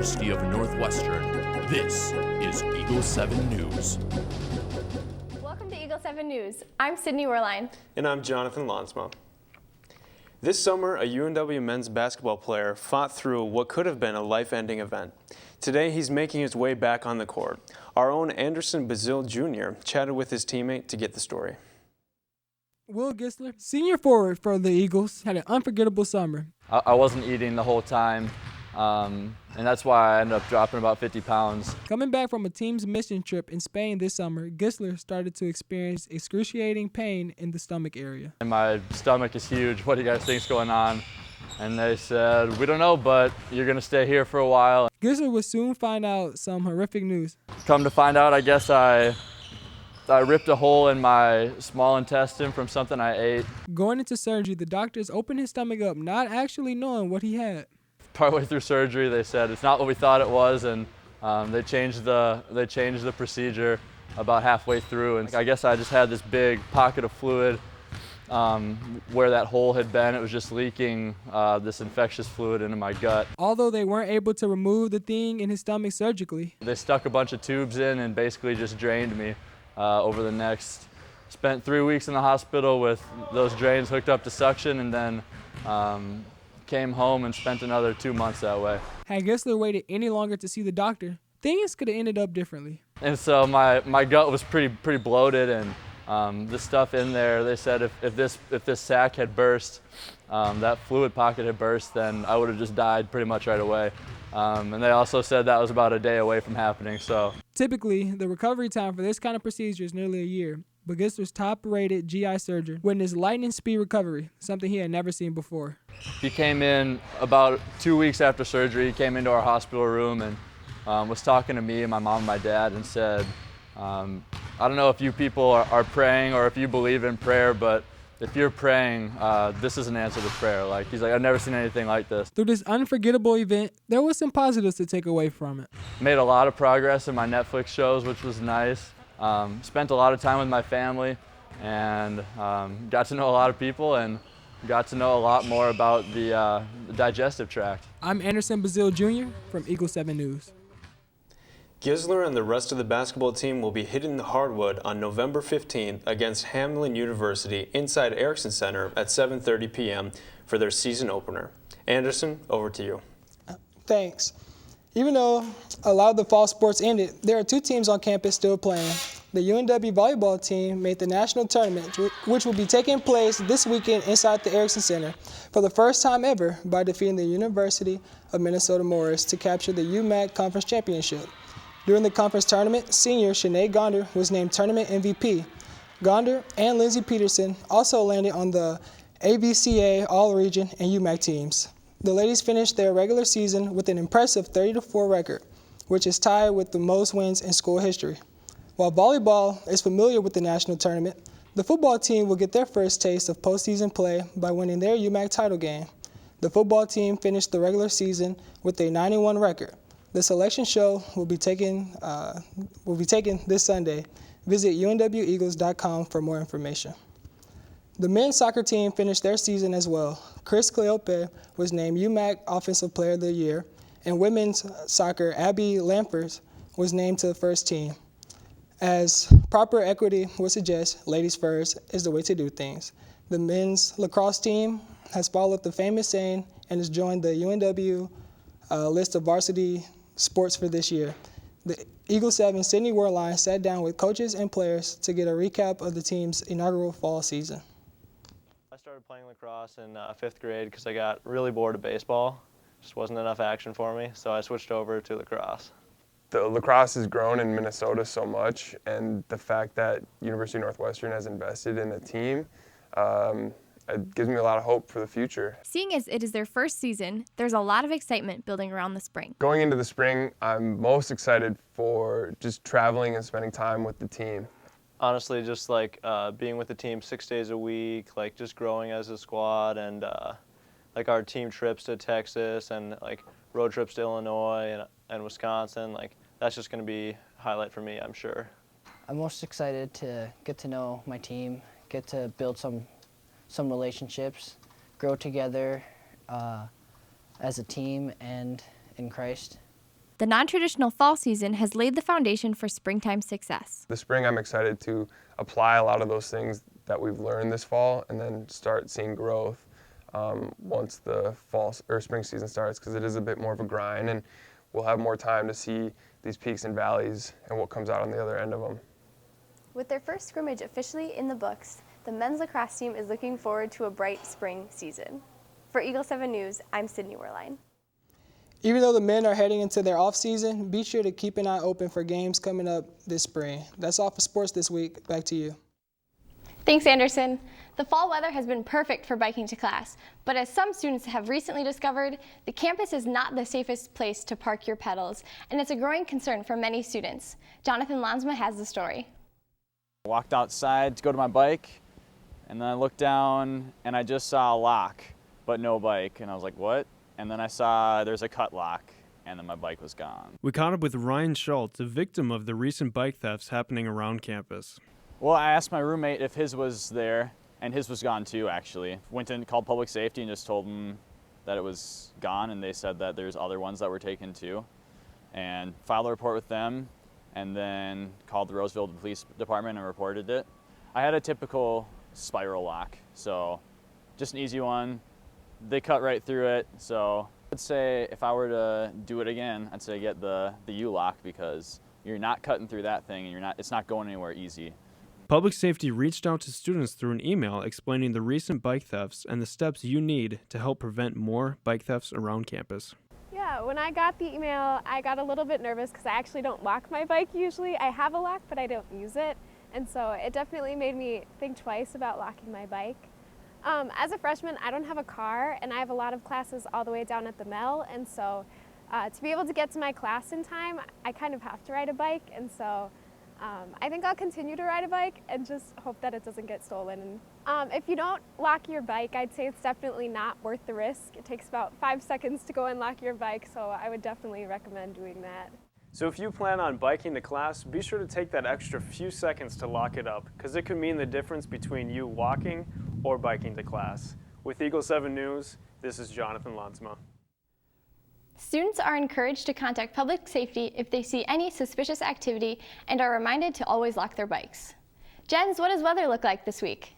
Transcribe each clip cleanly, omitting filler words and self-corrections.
University of Northwestern, this is Eagle 7 News. Welcome to Eagle 7 News. I'm Sydney Werlein. And I'm Jonathan Laansma. This summer, a UNW men's basketball player fought through what could have been a life-ending event. Today, he's making his way back on the court. Our own Anderson Bazile Jr. chatted with his teammate to get the story. Will Gisler, senior forward for the Eagles, had an unforgettable summer. I wasn't eating the whole time, and that's why I ended up dropping about 50 pounds. Coming back from a team's mission trip in Spain this summer, Gisler started to experience excruciating pain in the stomach area. And my stomach is huge. What do you guys think's going on? And they said, we don't know, but you're going to stay here for a while. Gisler would soon find out some horrific news. Come to find out, I guess I ripped a hole in my small intestine from something I ate. Going into surgery, the doctors opened his stomach up, not actually knowing what he had. Partway through surgery, they said it's not what we thought it was, and they changed the procedure about halfway through. And I guess I just had this big pocket of fluid where that hole had been. It was just leaking this infectious fluid into my gut. Although they weren't able to remove the thing in his stomach surgically, they stuck a bunch of tubes in and basically just drained me over the next. Spent 3 weeks in the hospital with those drains hooked up to suction, and then came home and spent another 2 months that way. Had Gisler waited any longer to see the doctor, things could have ended up differently. And so my gut was pretty bloated, and the stuff in there, they said if this sac had burst, that fluid pocket had burst, then I would have just died pretty much right away. And they also said that was about a day away from happening. So typically, the recovery time for this kind of procedure is nearly a year. But Gisler's top-rated GI surgeon witnessed lightning speed recovery, something he had never seen before. He came in about 2 weeks after surgery. He came into our hospital room and was talking to me and my mom and my dad and said, I don't know if you people are praying or if you believe in prayer, but if you're praying, this is an answer to prayer. He's like, I've never seen anything like this. Through this unforgettable event, there was some positives to take away from it. Made a lot of progress in my Netflix shows, which was nice. Spent a lot of time with my family and got to know a lot of people and got to know a lot more about the digestive tract. I'm Anderson Bazile Jr. from Eagle 7 News. Gisler and the rest of the basketball team will be hitting the hardwood on November 15th against Hamline University inside Erickson Center at 7:30 p.m. for their season opener. Anderson, over to you. Thanks. Even though a lot of the fall sports ended, there are two teams on campus still playing. The UNW volleyball team made the national tournament, which will be taking place this weekend inside the Erickson Center for the first time ever by defeating the University of Minnesota Morris to capture the UMAC Conference Championship. During the conference tournament, senior Sinead Gonder was named tournament MVP. Gonder and Lindsey Peterson also landed on the AVCA All-Region and UMAC teams. The ladies finished their regular season with an impressive 30-4 record, which is tied with the most wins in school history. While volleyball is familiar with the national tournament, the football team will get their first taste of postseason play by winning their UMAC title game. The football team finished the regular season with a 91 record. The selection show will be taken this Sunday. Visit unweagles.com for more information. The men's soccer team finished their season as well. Chris Cleope was named UMAC Offensive Player of the Year, and women's soccer Abby Lamfers was named to the first team. As proper equity would suggest, ladies first is the way to do things. The men's lacrosse team has followed the famous saying and has joined the UNW list of varsity sports for this year. The Eagle 7 Sydney Werlein sat down with coaches and players to get a recap of the team's inaugural fall season. I started playing lacrosse in 5th grade because I got really bored of baseball. Just wasn't enough action for me, so I switched over to lacrosse. The lacrosse has grown in Minnesota so much, and the fact that University of Northwestern has invested in the team, it gives me a lot of hope for the future. Seeing as it is their first season, there's a lot of excitement building around the spring. Going into the spring, I'm most excited for just traveling and spending time with the team. Honestly, just being with the team 6 days a week, just growing as a squad, and our team trips to Texas and road trips to Illinois and Wisconsin, that's just going to be a highlight for me, I'm sure. I'm most excited to get to know my team, get to build some relationships, grow together as a team and in Christ. The non-traditional fall season has laid the foundation for springtime success. The spring, I'm excited to apply a lot of those things that we've learned this fall and then start seeing growth once the fall or spring season starts, because it is a bit more of a grind and we'll have more time to see these peaks and valleys and what comes out on the other end of them. With their first scrimmage officially in the books, the men's lacrosse team is looking forward to a bright spring season. For Eagle 7 News, I'm Sydney Werlein. Even though the men are heading into their off-season, be sure to keep an eye open for games coming up this spring. That's all for sports this week. Back to you. Thanks, Anderson. The fall weather has been perfect for biking to class, but as some students have recently discovered, the campus is not the safest place to park your pedals, and it's a growing concern for many students. Jonathan Laansma has the story. I walked outside to go to my bike, and then I looked down and I just saw a lock, but no bike, and I was like, what? And then I saw there's a cut lock, and then my bike was gone. We caught up with Ryan Schultz, a victim of the recent bike thefts happening around campus. Well, I asked my roommate if his was there, and his was gone too, actually. Went and called public safety and just told them that it was gone, and they said that there's other ones that were taken too. And filed a report with them, and then called the Roseville Police Department and reported it. I had a typical spiral lock, so just an easy one. They cut right through it, so I'd say if I were to do it again, I'd say get the U-lock, because you're not cutting through that thing, and it's not going anywhere easy. Public safety reached out to students through an email explaining the recent bike thefts and the steps you need to help prevent more bike thefts around campus. Yeah, when I got the email, I got a little bit nervous because I actually don't lock my bike usually. I have a lock, but I don't use it. And so it definitely made me think twice about locking my bike. As a freshman, I don't have a car, and I have a lot of classes all the way down at the Mel. And so to be able to get to my class in time, I kind of have to ride a bike. And so I think I'll continue to ride a bike and just hope that it doesn't get stolen. If you don't lock your bike, I'd say it's definitely not worth the risk. It takes about 5 seconds to go and lock your bike, so I would definitely recommend doing that. So if you plan on biking to class, be sure to take that extra few seconds to lock it up, because it could mean the difference between you walking or biking to class. With Eagle 7 News, this is Jonathan Laansma. Students are encouraged to contact public safety if they see any suspicious activity and are reminded to always lock their bikes. Jens, what does weather look like this week?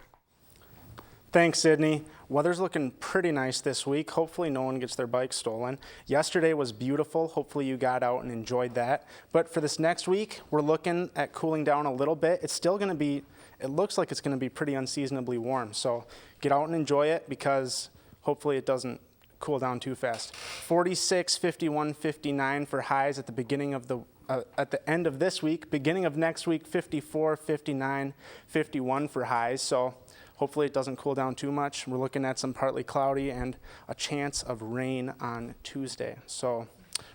Thanks, Sydney. Weather's looking pretty nice this week. Hopefully no one gets their bike stolen. Yesterday was beautiful. Hopefully you got out and enjoyed that. But for this next week, we're looking at cooling down a little bit. It's still going to be, it looks like it's going to be pretty unseasonably warm. So get out and enjoy it, because hopefully it doesn't cool down too fast. 46, 51, 59 for highs at the beginning of at the end of this week. Beginning of next week, 54, 59, 51 for highs. So hopefully it doesn't cool down too much. We're looking at some partly cloudy and a chance of rain on Tuesday. So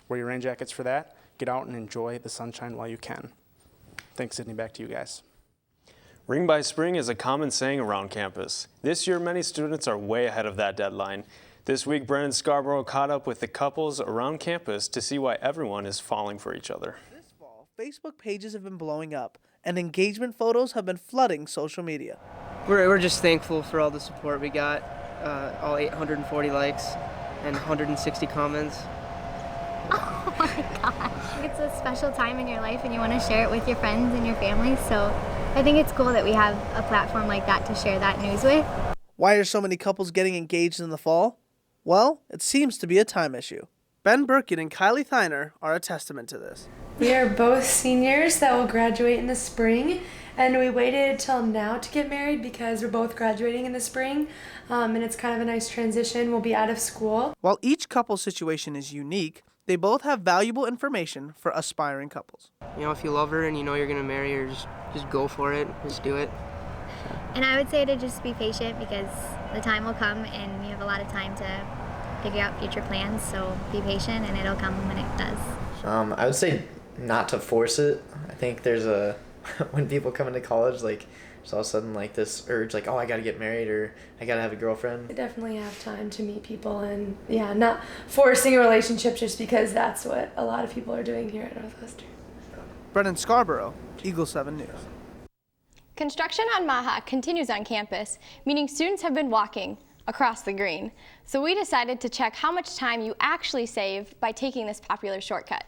wear your rain jackets for that. Get out and enjoy the sunshine while you can. Thanks, Sydney. Back to you guys. Ring by spring is a common saying around campus. This year, many students are way ahead of that deadline. This week, Brennan Scarborough caught up with the couples around campus to see why everyone is falling for each other. This fall, Facebook pages have been blowing up, and engagement photos have been flooding social media. We're just thankful for all the support we got, all 840 likes and 160 comments. Oh my gosh. It's a special time in your life and you want to share it with your friends and your family, so I think it's cool that we have a platform like that to share that news with. Why are so many couples getting engaged in the fall? Well, it seems to be a time issue. Ben Burkett and Kylie Thiner are a testament to this. We are both seniors that will graduate in the spring, and we waited till now to get married because we're both graduating in the spring, and it's kind of a nice transition. We'll be out of school. While each couple's situation is unique, they both have valuable information for aspiring couples. You know, if you love her and you know you're going to marry her, just go for it. Just do it. And I would say to just be patient, because the time will come and you have a lot of time to figure out future plans, so be patient and it'll come when it does. I would say not to force it. I think there's when people come into college, like, there's all of a sudden like this urge, like, oh, I gotta get married or I gotta have a girlfriend. I definitely have time to meet people and, yeah, not forcing a relationship just because that's what a lot of people are doing here at Northwestern. Brennan Scarborough, Eagle 7 News. Construction on Maha continues on campus, meaning students have been walking across the green. So we decided to check how much time you actually save by taking this popular shortcut.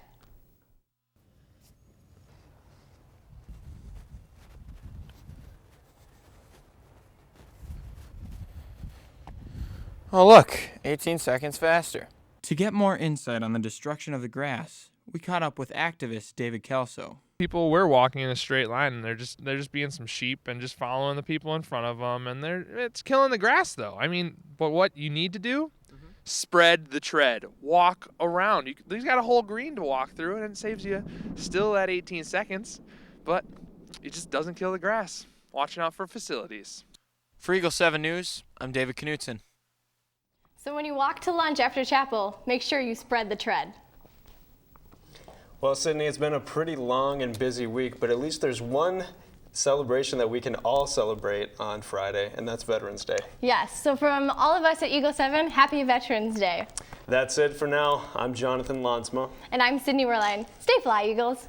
Oh look, 18 seconds faster. To get more insight on the destruction of the grass, we caught up with activist David Kelso. People were walking in a straight line, and they're just being some sheep and just following the people in front of them, and it's killing the grass though. I mean, but what you need to do? Spread the tread. Walk around. You've got a whole green to walk through, and it saves you still that 18 seconds, but it just doesn't kill the grass. Watching out for facilities. For Eagle 7 News, I'm David Knutson. So when you walk to lunch after chapel, make sure you spread the tread. Well, Sydney, it's been a pretty long and busy week, but at least there's one celebration that we can all celebrate on Friday, and that's Veterans Day. Yes, so from all of us at Eagle 7, happy Veterans Day. That's it for now. I'm Jonathan Laansma. And I'm Sydney Werlein. Stay fly, Eagles.